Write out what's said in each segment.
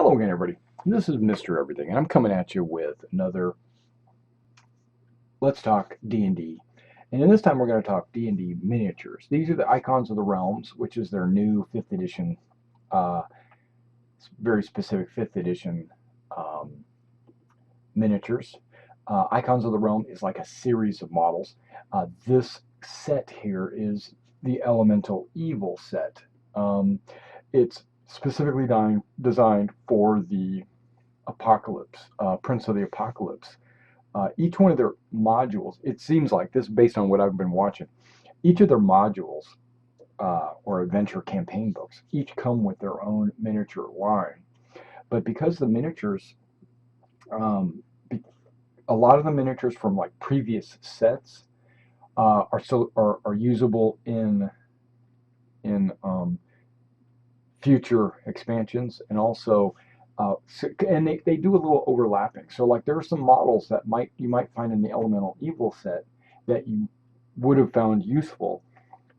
Hello again, everybody. This is Mr. Everything, and I'm coming at you with another Let's Talk D&D. And in this time, we're going to talk D&D miniatures. These are the Icons of the Realms, which is their new 5th edition, very specific 5th edition miniatures. Icons of the Realm is like a series of models. This set here is the Elemental Evil set. It's specifically designed for the Apocalypse, Prince of the Apocalypse. Each one of their modules, it seems like this, based on what I've been watching, each of their modules or adventure campaign books each come with their own miniature line. But because the miniatures, a lot of the miniatures from like previous sets are usable in future expansions, and also and they do a little overlapping. So like there are some models that you might find in the Elemental Evil set that you would have found useful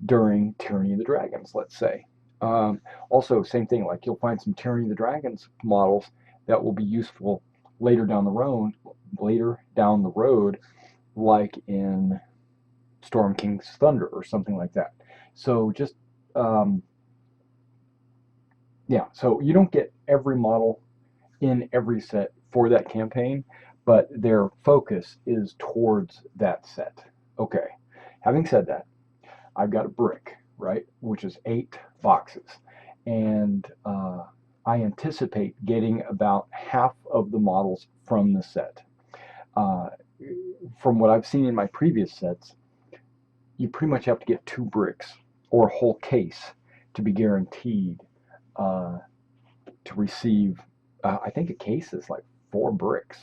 during Tyranny of the Dragons, let's say. Also, same thing, like you'll find some Tyranny of the Dragons models that will be useful later down the road, like in Storm King's Thunder or something like that. So just yeah, so you don't get every model in every set for that campaign, but their focus is towards that set. Okay, having said that, I've got a brick, right, which is 8 boxes, and I anticipate getting about half of the models from the set. From what I've seen in my previous sets, you pretty much have to get 2 bricks or a whole case to be guaranteed to receive. I think a case is like 4 bricks,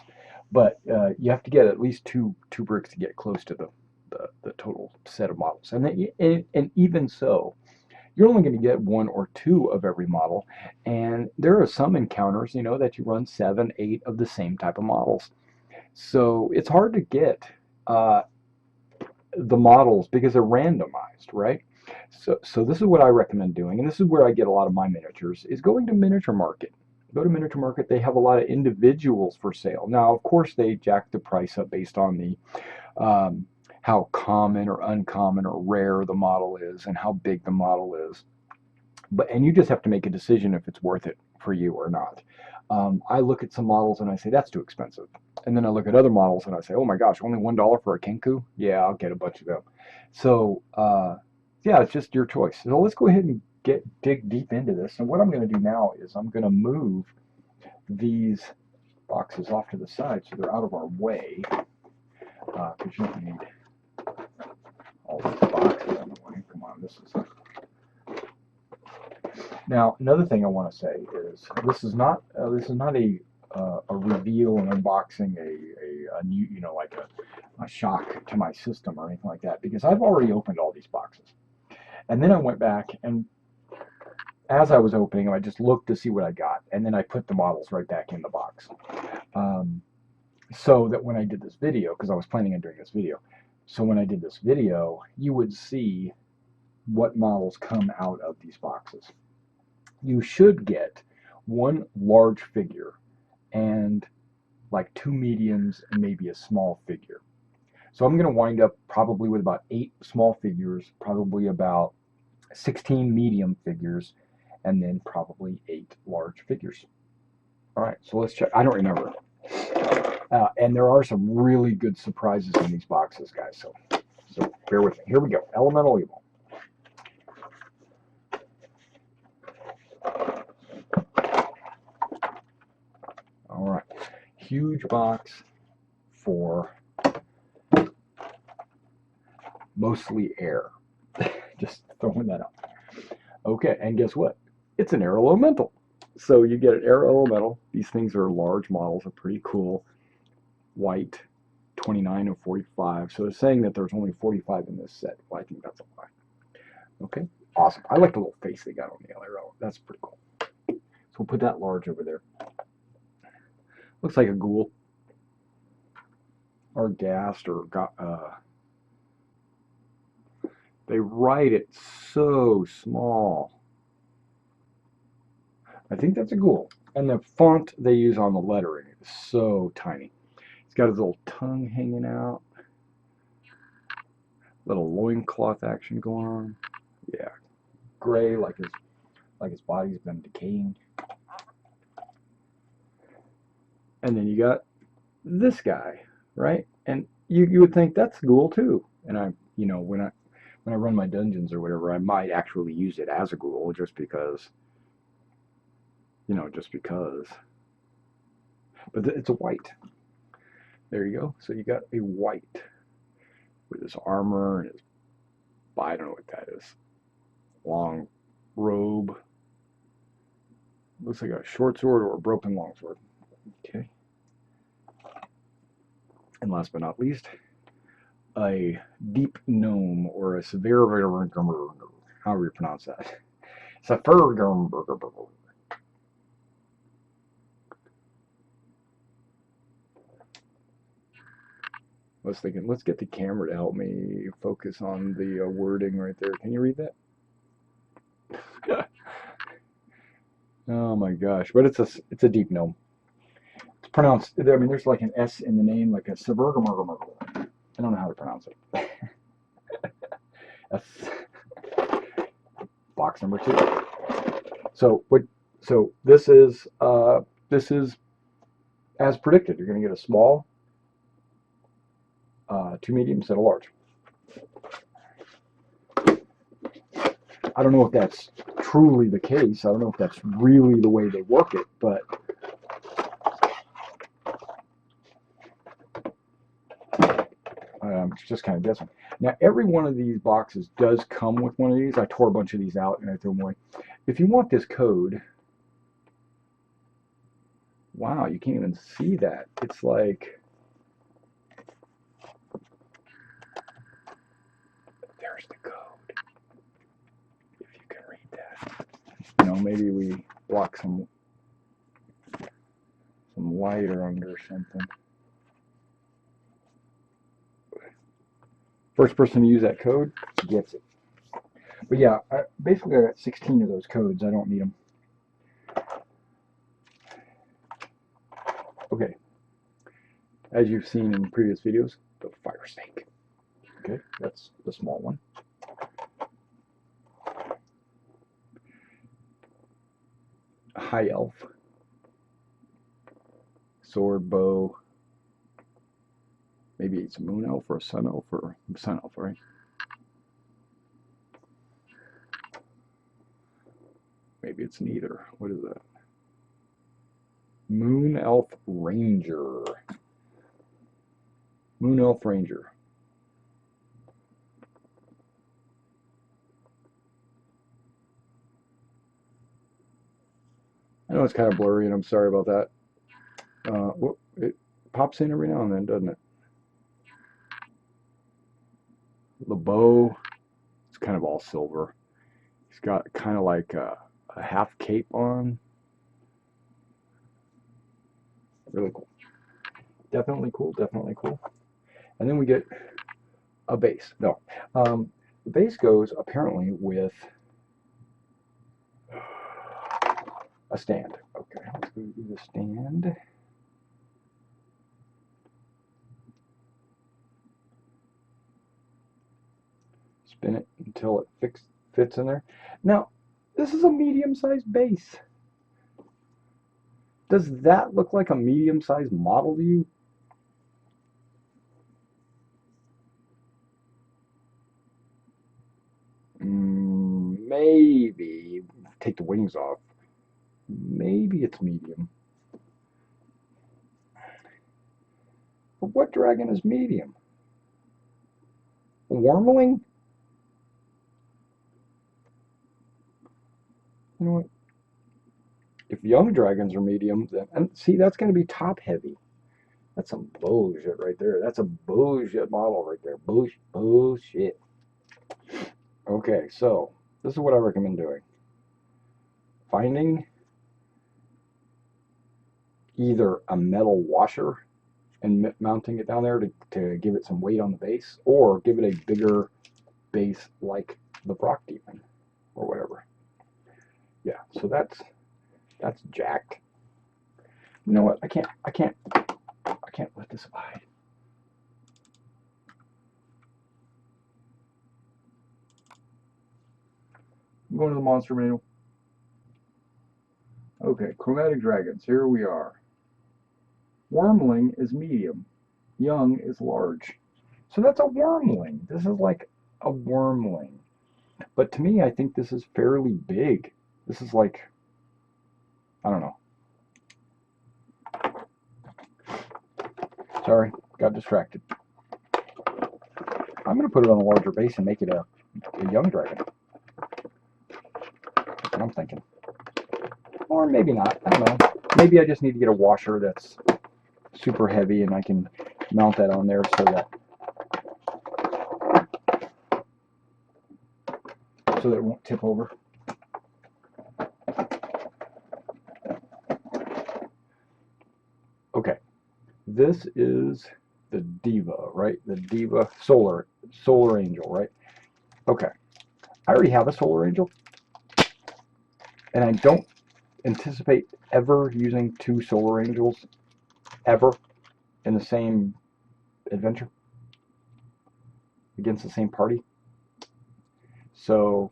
but you have to get at least two bricks to get close to the total set of models. And even so, you're only going to get 1 or 2 of every model, and there are some encounters, that you run 7, 8 of the same type of models. So it's hard to get the models because they're randomized, right? So this is what I recommend doing, and this is where I get a lot of my miniatures, is going to Miniature Market. Go to Miniature Market. They have a lot of individuals for sale. Now, of course, they jack the price up based on the how common or uncommon or rare the model is and how big the model is. And you just have to make a decision if it's worth it for you or not. I look at some models and I say, that's too expensive. And then I look at other models and I say, oh my gosh, only $1 for a Kenku? Yeah, I'll get a bunch of them. So, yeah, it's just your choice. So let's go ahead and dig deep into this. And what I'm going to do now is I'm going to move these boxes off to the side so they're out of our way, because you don't need all these boxes on the way. Come on, this is... Now, another thing I want to say is this is not a reveal, an unboxing, a new, like a shock to my system or anything like that, because I've already opened all these boxes. And then I went back, and as I was opening them, I just looked to see what I got, and then I put the models right back in the box. So that when I did this video, because I was planning on doing this video, so when I did this video, you would see what models come out of these boxes. You should get 1 large figure and like 2 mediums and maybe a small figure. So I'm going to wind up probably with about 8 small figures, probably about 16 medium figures, and then probably 8 large figures. All right, so let's check. I don't remember. And there are some really good surprises in these boxes, guys. So bear with me. Here we go. Elemental Evil. All right, huge box for mostly air. Just throwing that out. Okay, and guess what? It's an air elemental. So you get an air elemental. These things are large models, are pretty cool. White, 29 and 45. So it's saying that there's only 45 in this set. Well, I think that's a lie. Okay, awesome. I like the little face they got on the arrow. That's pretty cool. So we'll put that large over there. Looks like a ghoul, or ghast, or they write it so small. I think that's a ghoul. And the font they use on the lettering is so tiny. He's got his little tongue hanging out. Little loincloth action going on. Yeah. Gray like his body's been decaying. And then you got this guy, right? And you would think that's ghoul too. And when I run my dungeons or whatever, I might actually use it as a ghoul just because, just because. But it's a white. There you go. So you got a white with his armor and his, I don't know what that is. Long robe. Looks like a short sword or a broken longsword. Okay. And last but not least, a deep gnome or a severe, however you pronounce that. I was thinking, let's get the camera to help me focus on the wording right there. Can you read that? Oh my gosh! But it's a deep gnome. It's pronounced. I mean, there's like an S in the name, like a Sabergamurgamurgal. I don't know how to pronounce it. Box number 2. So what? So this is as predicted. You're going to get a small, 2 mediums, and a large. I don't know if that's truly the case. I don't know if that's really the way they work it, but I'm just kind of guessing. Now, every one of these boxes does come with one of these. I tore a bunch of these out and I threw them away. If you want this code, wow, you can't even see that. It's like, there's the code. If you can read that. Maybe we block some light or under something. First person to use that code gets it. But yeah, basically I got 16 of those codes. I don't need them. Okay. As you've seen in previous videos, the fire snake. Okay, that's the small one. A high elf. Sword, bow. Maybe it's a moon elf or a sun elf, right? Maybe it's neither. What is that? Moon elf ranger. Moon elf ranger. I know it's kind of blurry, and I'm sorry about that. It pops in every now and then, doesn't it? The bow, it's kind of all silver. He's got kind of like a half cape on. Really cool. Definitely cool, definitely cool. And then we get a base. No. The base goes apparently with a stand. Okay, let's go do the stand. Spin it until it fits in there. Now, this is a medium-sized base. Does that look like a medium-sized model to you? Maybe. Take the wings off. Maybe it's medium. But what dragon is medium? A wormling? You know what? If young dragons are medium, then, and see, that's going to be top heavy. That's some bullshit right there. That's a bullshit model right there. Bullshit. Okay, so this is what I recommend doing. Finding either a metal washer and mounting it down there to give it some weight on the base, or give it a bigger base like the Brock Demon or whatever. Yeah, so that's jacked. You know what? I can't let this abide. I'm going to the monster manual. Okay, chromatic dragons. Here we are. Wormling is medium. Young is large. So that's a wormling. This is like a wormling. But to me, I think this is fairly big. This is like, I don't know. Sorry, got distracted. I'm going to put it on a larger base and make it a young dragon. That's what I'm thinking. Or maybe not. I don't know. Maybe I just need to get a washer that's super heavy and I can mount that on there so that it won't tip over. Okay, this is the Diva, right? The Diva Solar Angel, right? Okay, I already have a Solar Angel, and I don't anticipate ever using two Solar Angels ever in the same adventure against the same party. So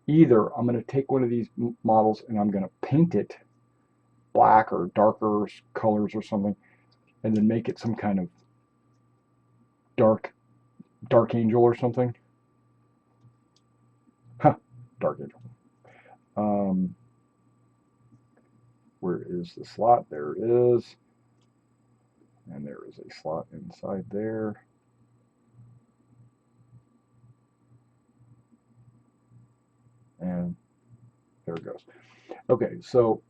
either I'm going to take one of these models and I'm going to paint it black or darker colors or something, and then make it some kind of dark angel or something. Huh, dark angel. Where is the slot? There it is. And there is a slot inside there. And there it goes. Okay, so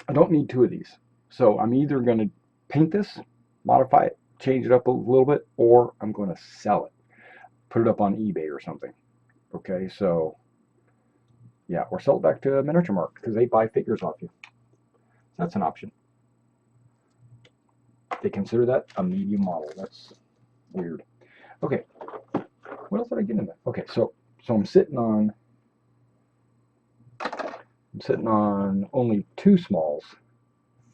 I don't need two of these. So I'm either going to paint this, modify it, change it up a little bit, or I'm going to sell it. Put it up on eBay or something. Okay, so yeah, or sell it back to Miniature Mark because they buy figures off you. That's an option. They consider that a medium model. That's weird. Okay, what else did I get in there? Okay, so I'm sitting on only two smalls,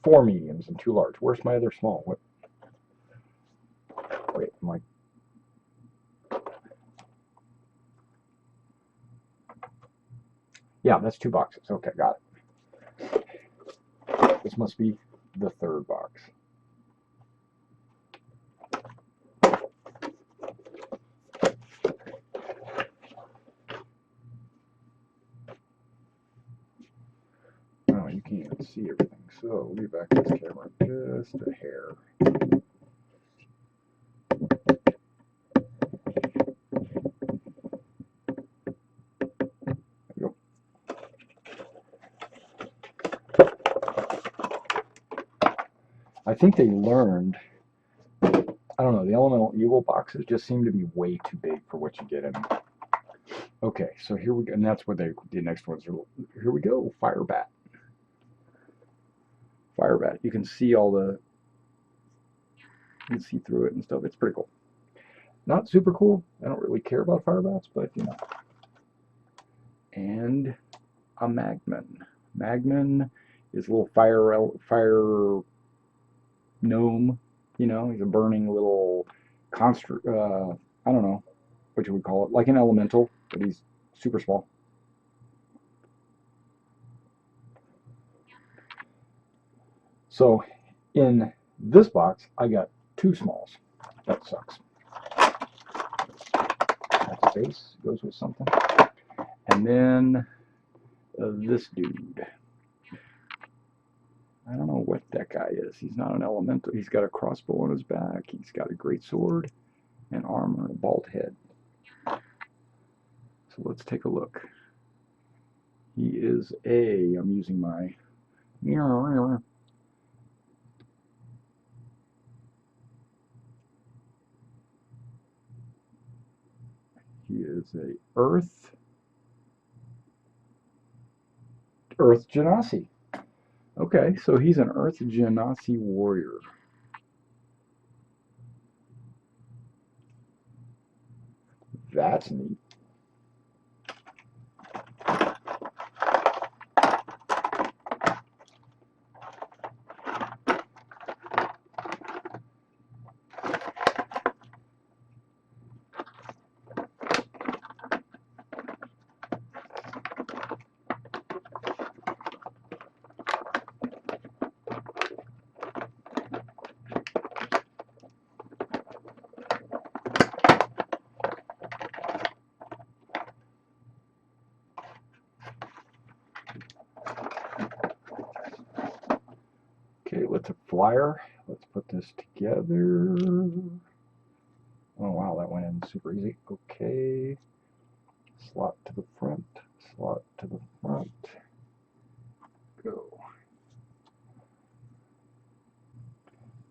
4 mediums, and 2 large. Where's my other small? What? Wait, am I? Yeah, that's 2 boxes. Okay, got it. This must be the 3rd box. Oh, you can't even see everything. So leave back this camera just a hair. I think they learned, I don't know, the Elemental Evil boxes just seem to be way too big for what you get in them. Okay, so here we go, and that's what the next ones are. Here we go, Firebat. Firebat, you can see you can see through it and stuff. It's pretty cool. Not super cool. I don't really care about Firebats, but you know. And a Magman. Magman is a little fire gnome. You know, he's a burning little I don't know what you would call it, like an elemental, but he's super small. So in this box, I got 2 smalls. That sucks. That's a base, goes with something. And then this dude. I don't know what that guy is. He's not an elemental. He's got a crossbow on his back. He's got a great sword and armor and a bald head. So let's take a look. He is I'm using my mirror. He is a Earth Genasi. Okay, so he's an Earth Genasi warrior. That's neat. flyer. Let's put this together. Oh wow, that went in super easy. Okay. Slot to the front, slot to the front. Go.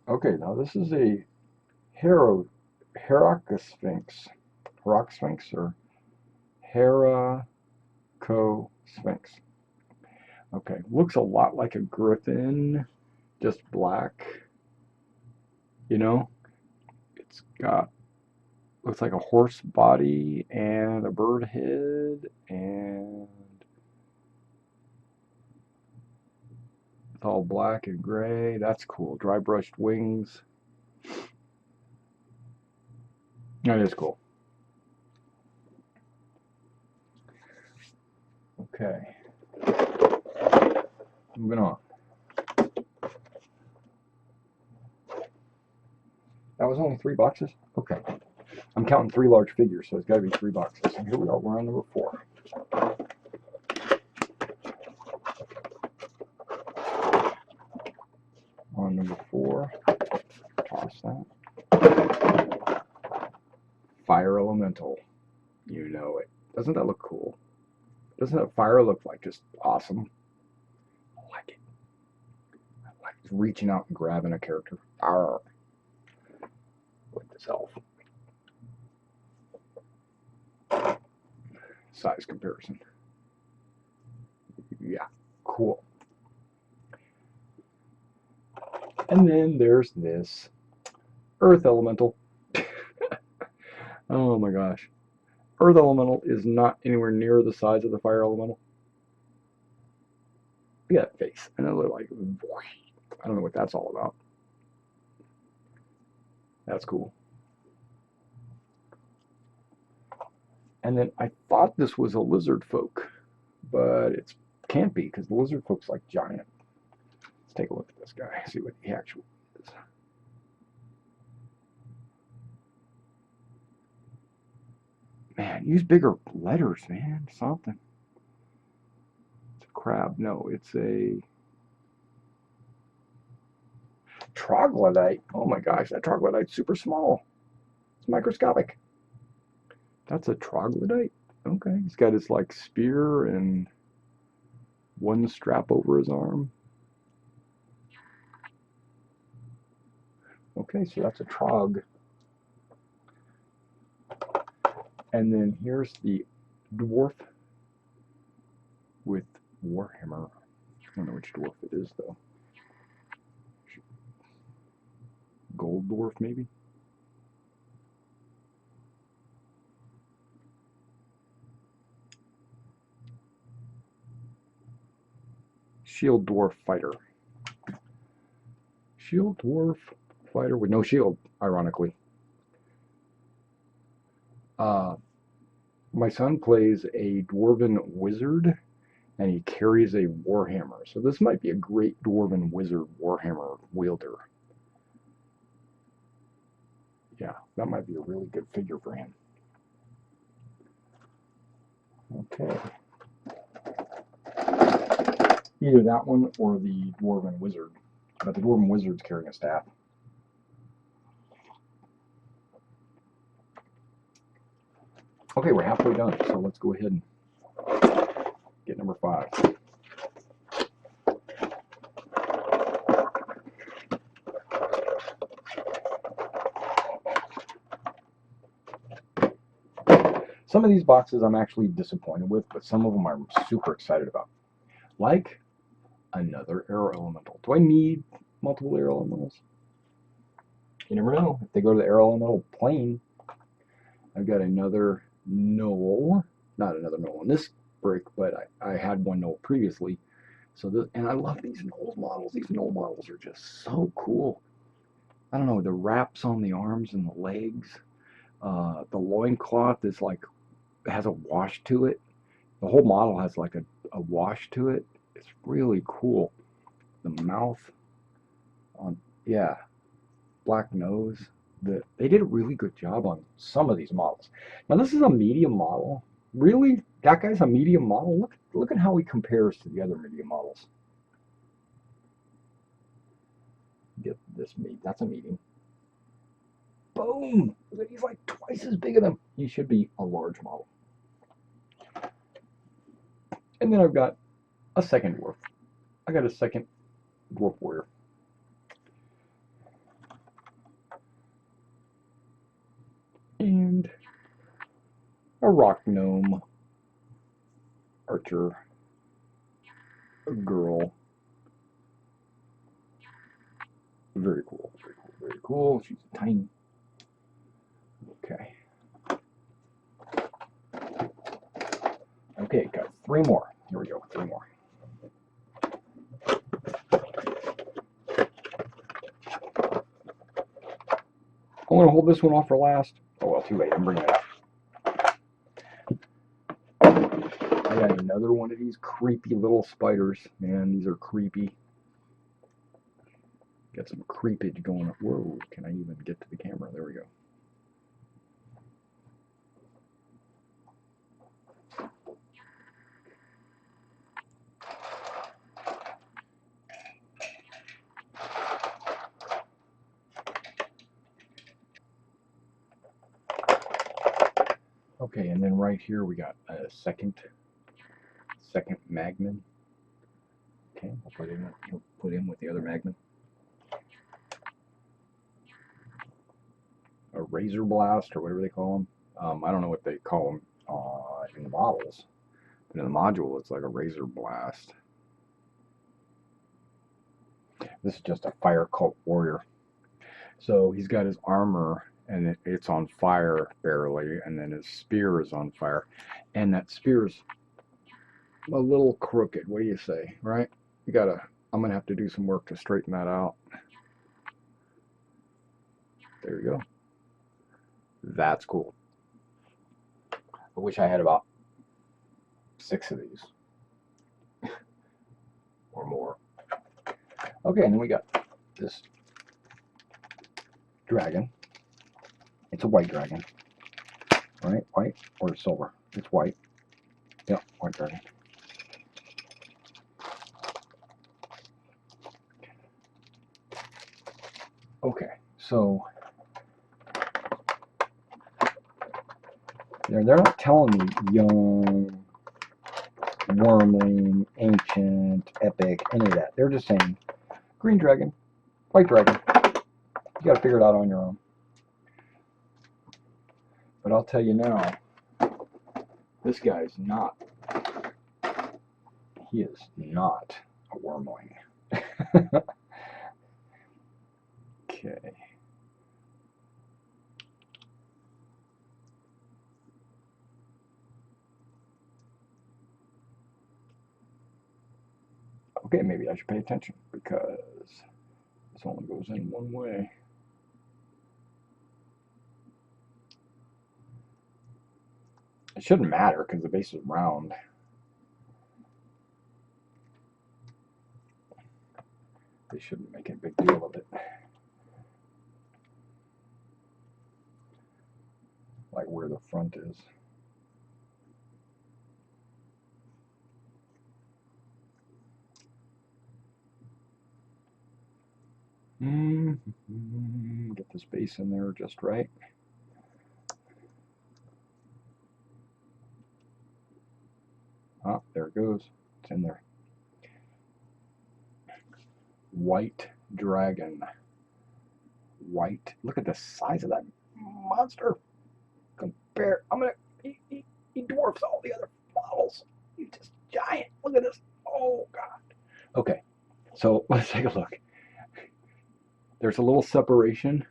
Okay, now this is a Herocosphinx. Herocosphinx or Herocosphinx. Okay, looks a lot like a griffin, just black. You know, it's got, looks like a horse body and a bird head, and it's all black and gray. That's cool. Dry brushed wings. That is cool. Okay. Moving on. That was only 3 boxes? Okay. I'm counting 3 large figures, so it's got to be 3 boxes. And here we are. We're on number 4. On number 4. Toss that. Fire Elemental. You know it. Doesn't that look cool? Doesn't that fire look like just awesome? I like it. I like reaching out and grabbing a character. Arr. Like this elf. Size comparison. Yeah, cool. And then there's this Earth Elemental. Oh my gosh. Earth Elemental is not anywhere near the size of the Fire Elemental. Look at that face. And it look like, I don't know what that's all about. That's cool. And then I thought this was a lizard folk, but it can't be because the lizard folk's like giant. Let's take a look at this guy, see what he actually is. Man, use bigger letters, man. Something. It's a crab. No, it's a troglodyte. Oh my gosh, that troglodyte's super small. It's microscopic. That's a troglodyte? Okay. He's got his like spear and one strap over his arm. Okay, so that's a trog. And then here's the dwarf with Warhammer. I don't know which dwarf it is though. Gold dwarf maybe? Shield dwarf fighter. Shield dwarf fighter with no shield, ironically. My son plays a dwarven wizard, and he carries a warhammer. So this might be a great dwarven wizard warhammer wielder. Yeah, that might be a really good figure for him. Okay. Either that one or the dwarven wizard. But the dwarven wizard's carrying a staff. Okay, we're halfway done, so let's go ahead and get number 5. Some of these boxes I'm actually disappointed with, but some of them I'm super excited about. Like another Air Elemental. Do I need multiple Air Elementals? You never know. If they go to the Air Elemental plane, I've got another Knoll. Not another Knoll in this break, but I had one Knoll previously. So this, and I love these Knoll models. These Knoll models are just so cool. I don't know, the wraps on the arms and the legs. The loincloth is like, has a wash to it. The whole model has like a wash to it. It's really cool. The mouth on, yeah, black nose. They did a really good job on some of these models. Now this is a medium model. Really? That guy's a medium model? Look at how he compares to the other medium models. this meet. That's a meeting. Boom! He's like twice as big as them. He should be a large model. And then I've got a second dwarf. I got a second dwarf warrior. And a rock gnome archer. A girl. Very cool, very cool, very cool. She's tiny. Okay. Okay, got 3 more. Here we go, 3 more. I'm going to hold this one off for last. Oh, well, too late. I'm bringing it up. I got another one of these creepy little spiders. Man, these are creepy. Got some creepage going on. Whoa, can I even get to the camera? There we go. Okay, and then right here we got a second Magman. Okay, I'll put in with the other Magman. A Razor Blast, or whatever they call them. I don't know what they call them in the models, but in the module it's like a Razor Blast. This is just a Fire Cult Warrior. So he's got his armor, and it's on fire barely, and then his spear is on fire, and that spear's a little crooked. What do you say, right? I'm gonna have to do some work to straighten that out. There you go. That's cool. I wish I had about 6 of these or more. Okay, and then we got this dragon. It's a white dragon, right? White or silver? It's white. Yep, white dragon. Okay, so they're not telling me young, wormling, ancient, epic, any of that. They're just saying green dragon, white dragon. You got to figure it out on your own. But I'll tell you now, this guy's not. He is not a wormling. Okay. Okay, maybe I should pay attention because this only goes in one way. It shouldn't matter because the base is round. They shouldn't make a big deal of it. Like where the front is. Get this base in there just right. Ah, there it goes. It's in there. White dragon. White. Look at the size of that monster. Compare. He dwarfs all the other models. He's just giant. Look at this. Oh God. Okay. So let's take a look. There's a little separation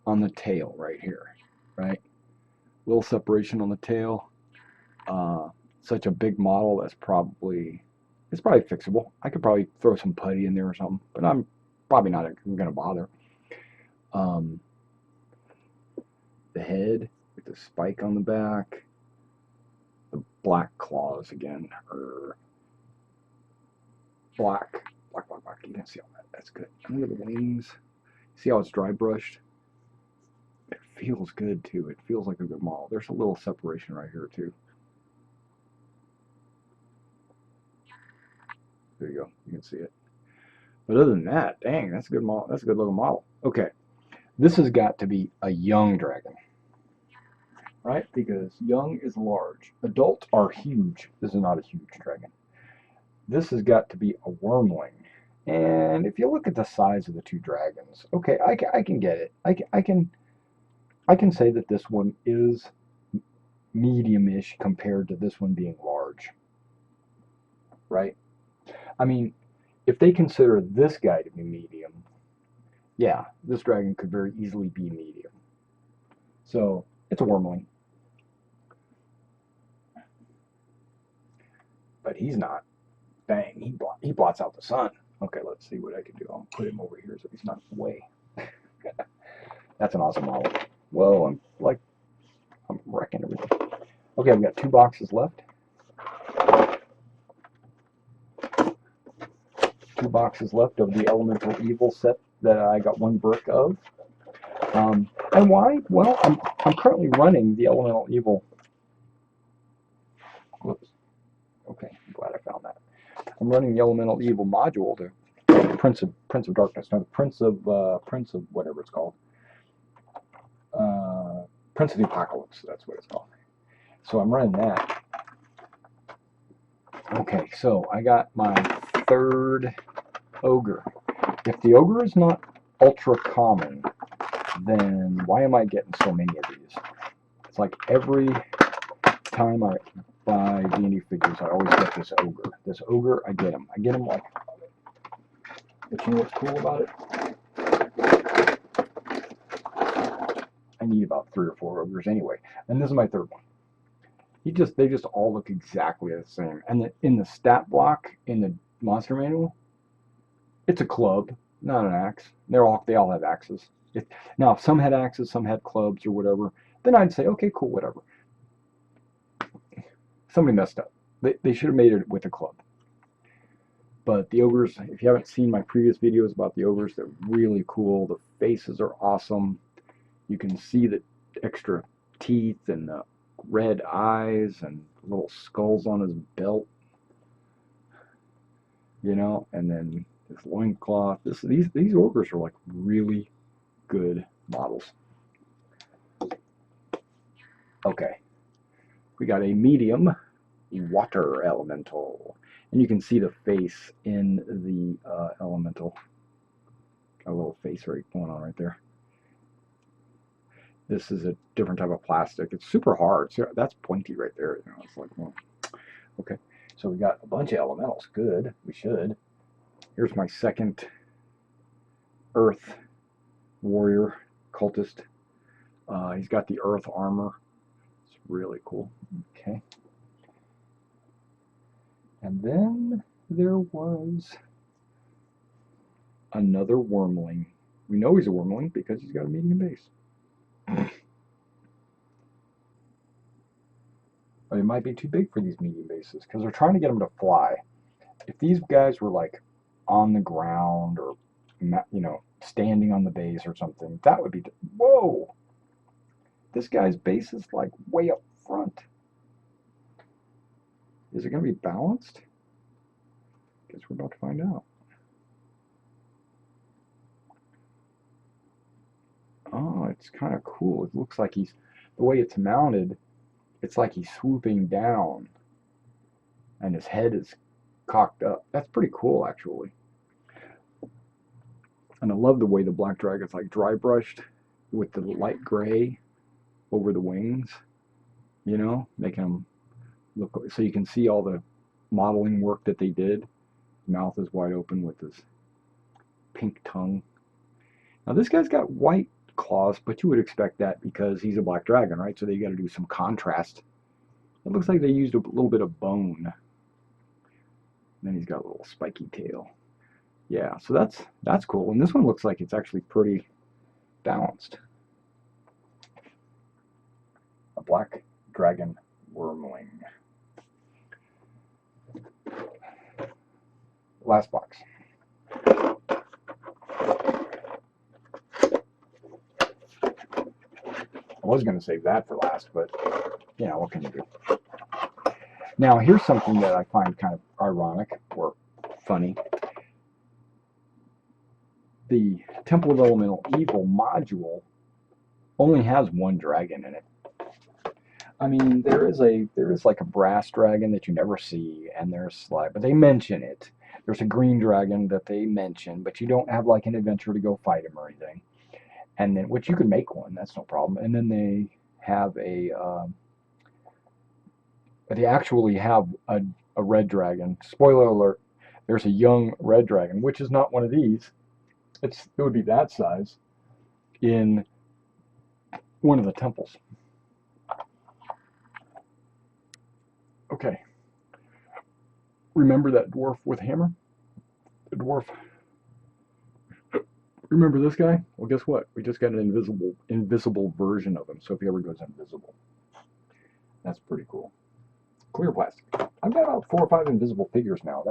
on the tail right here, right? Little separation on the tail. Such a big model that's probably fixable. I could probably throw some putty in there or something, but I'm probably not going to bother. The head with the spike on the back, the black claws again, or black. You can see all that. That's good. And look at the wings. See how it's dry brushed? It feels good too. It feels like a good model. There's a little separation right here too. There you go. You can see it. But other than that, dang, that's a good model. That's a good looking model. Okay, this has got to be a young dragon, right? Because young is large. Adult are huge. This is not a huge dragon. This has got to be a wormling. And if you look at the size of the two dragons, okay, I can get it. I can say that this one is medium-ish compared to this one being large, right? I mean, if they consider this guy to be medium, yeah, this dragon could very easily be medium. So it's a wormling, but he's not. Dang, he blots out the sun. Okay, let's see what I can do. I'll put him over here so he's not in the way. That's an awesome model. Whoa, I'm wrecking everything. Okay, I've got 2 boxes left. 2 boxes left of the Elemental Evil set that I got 1 brick of. And why? Well, I'm currently running the Elemental Evil. Whoops. Okay, I'm glad I found that. I'm running the Elemental Evil module to Prince of Darkness. No, the Prince of whatever it's called. Prince of the Apocalypse. That's what it's called. So I'm running that. Okay, so I got my 3rd ogre. If the ogre is not ultra common, then why am I getting so many of these? It's like every time I buy D&D figures, I always get this ogre. This ogre, I get him. I get him like, but you know what's cool about it? I need about 3 or 4 ogres anyway. And this is my 3rd one. They just all look exactly the same. And in the stat block in the monster manual, it's a club, not an axe. They all have axes. Now, if some had axes, some had clubs or whatever, then I'd say, okay, cool, whatever. Somebody messed up. They should have made it with a club. But the ogres, if you haven't seen my previous videos about the ogres, they're really cool. The faces are awesome. You can see the extra teeth and the red eyes and little skulls on his belt. You know, and then this loincloth. These ogres are like really good models. Okay, we got a medium water elemental, and you can see the face in the elemental. Got a little face right going on right there. This is a different type of plastic. It's super hard. So that's pointy right there. You know, it's like, well, okay. So we got a bunch of elementals. Good. We should. Here's my 2nd Earth warrior cultist. He's got the Earth armor. It's really cool. Okay. And then there was another wormling. We know he's a wormling because he's got a medium base. But it might be too big for these medium bases because they're trying to get them to fly. If these guys were like on the ground or, you know, standing on the base or something, that would be, whoa, this guy's base is like way up front. Is it going to be balanced? Guess we're about to find out. Oh, it's kind of cool. It looks like the way it's mounted, it's like he's swooping down and his head is cocked up. That's pretty cool, actually. And I love the way the black dragon's like dry brushed with the light gray over the wings, you know, making them look, so you can see all the modeling work that they did. Mouth is wide open with his pink tongue. Now this guy's got white claws, but you would expect that because he's a black dragon, right? So they got to do some contrast. It looks like they used a little bit of bone. And then he's got a little spiky tail. Yeah, so that's cool. And this one looks like it's actually pretty balanced. A black dragon wormling. Last box. I was going to save that for last, but, you know, what can you do? Now, here's something that I find kind of ironic or funny. the Temple of Elemental Evil module only has one dragon in it. I mean, there is like a brass dragon that you never see, and there's like, but they mention it. There's a green dragon that they mention, but you don't have like an adventure to go fight him or anything. And then, which you can make one, that's no problem. And then they have they actually have a red dragon. Spoiler alert: there's a young red dragon, which is not one of these. It would be that size in one of the temples. Okay. Remember that dwarf with hammer? The dwarf. Remember this guy? Well, guess what? We just got an invisible version of him. So if he ever goes invisible, that's pretty cool. Clear plastic. I've got about 4 or 5 invisible figures now.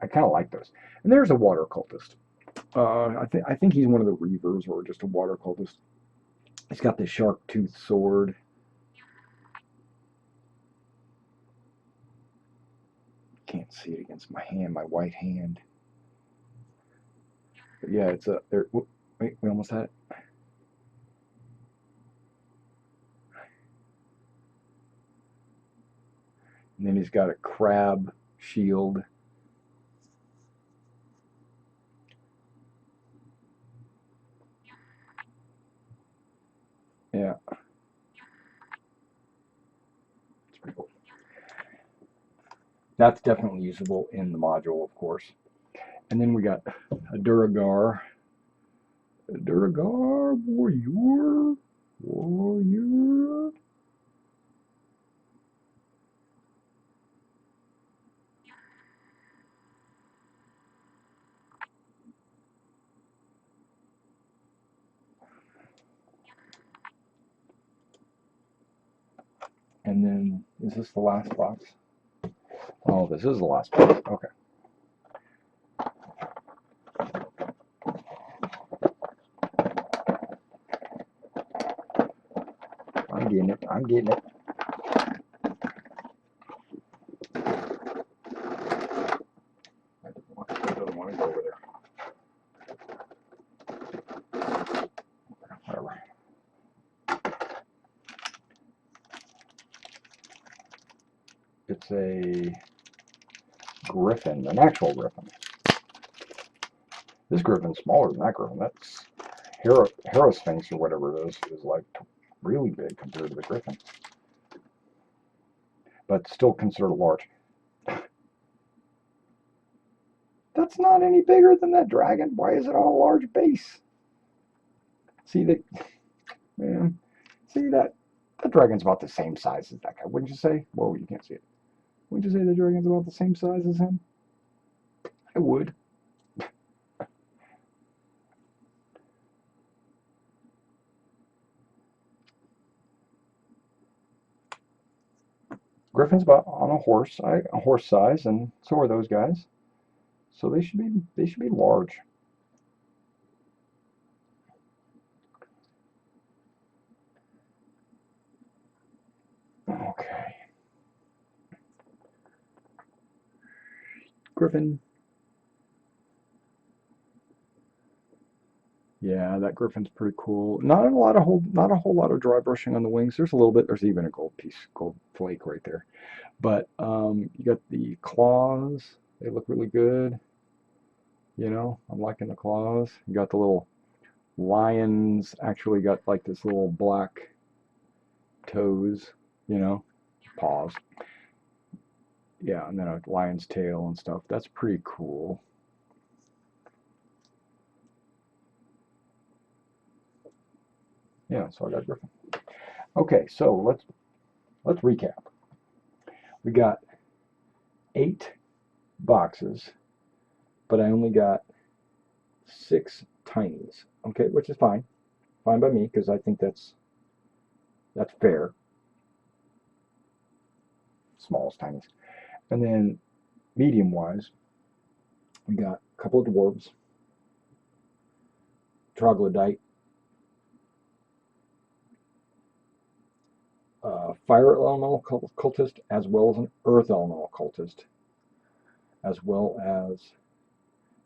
I kind of like those. And there's a water cultist. I think he's one of the Reavers or just a water cultist. He's got the shark tooth sword. Can't see it against my hand, my white hand. But yeah, it's a there. Whoop, wait, we almost had it. And then he's got a crab shield. Yeah. It's pretty cool. That's definitely usable in the module, of course. And then we got a Duragar. A Duragar warrior. Warrior. And then, is this the last box? Oh, this is the last box. Okay. I'm getting it. I'm getting it. I don't want to go over there. Whatever. It's a griffin, an actual griffin. This griffin's smaller than that griffin. That's Sphinx or whatever it is like really big compared to the griffin. But still considered large. That's not any bigger than that dragon. Why is it on a large base? See the man. See that dragon's about the same size as that guy. Wouldn't you say? Whoa, you can't see it. Wouldn't you say the dragon's about the same size as him? I would. Griffin's about on a horse size, and so are those guys. So they should be large. Okay. Griffin. Yeah, that griffin's pretty cool. Not a whole lot of dry brushing on the wings. There's a little bit. There's even a gold flake right there. But you got the claws. They look really good. You know, I'm liking the claws. You got the little lions. Actually got like this little black toes. You know, paws. Yeah, and then a lion's tail and stuff. That's pretty cool. Yeah, so I got Griffin. Okay, so let's recap. We got 8 boxes, but I only got 6 tinies. Okay, which is fine. Fine by me, because I think that's fair. Smallest tinies. And then medium-wise, we got a couple of dwarves, troglodyte, fire elemental cultist, as well as an earth elemental cultist, as well as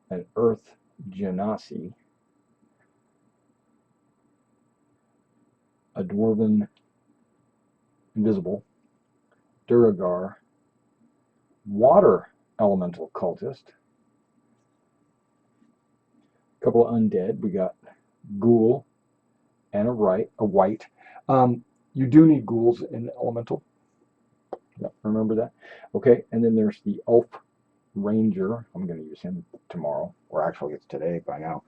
an Earth Genasi, a Dwarven Invisible, Duragar, Water Elemental Cultist, a couple of undead. We got Ghoul and a white. You do need ghouls in Elemental. Yep, remember that. Okay, and then there's the Elf Ranger. I'm going to use him tomorrow, or actually it's today by now.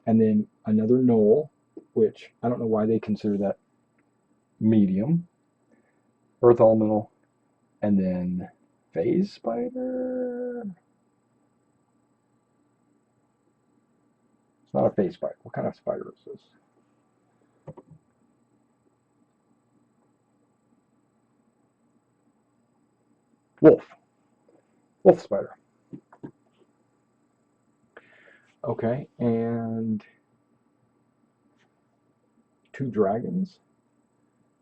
And then another Gnoll, which I don't know why they consider that medium. Earth Elemental, and then Phase Spider. It's not a phase spider. What kind of spider is this? Wolf. Wolf spider. Okay, and 2 dragons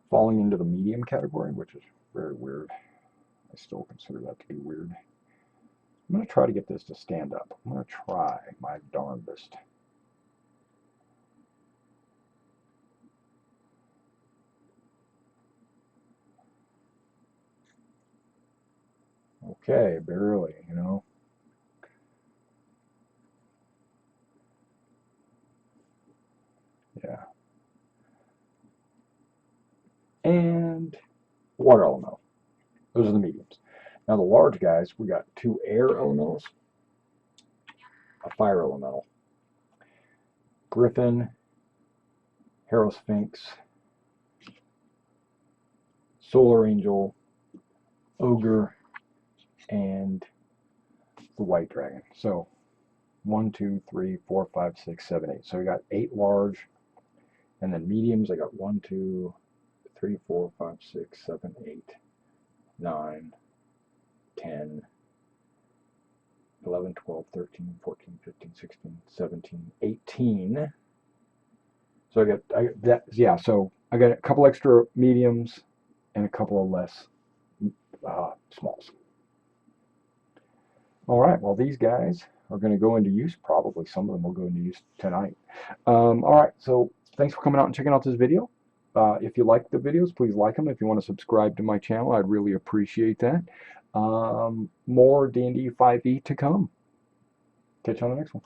falling into the medium category, which is very weird. I still consider that to be weird. I'm going to try to get this to stand up. I'm going to try my darndest. Okay, barely, you know. Yeah. And water elemental. Those are the mediums. Now the large guys, we got 2 air elementals, a fire elemental, Griffin, Harrowsphinx, Solar Angel, Ogre, and the White Dragon. So 1, 2, 3, 4, 5, 6, 7, 8. So we got 8 large, and then mediums. I got 1, 2, 3, 4, 5, 6, 7, 8, 9, 10, 11, 12, 13, 14, 15, 16, 17, 18. So I got that. Yeah. So I got a couple extra mediums and a couple of less smalls. All right, well, these guys are going to go into use. Probably some of them will go into use tonight. All right, so thanks for coming out and checking out this video. If you like the videos, please like them. If you want to subscribe to my channel, I'd really appreciate that. More D&D 5e to come. Catch you on the next one.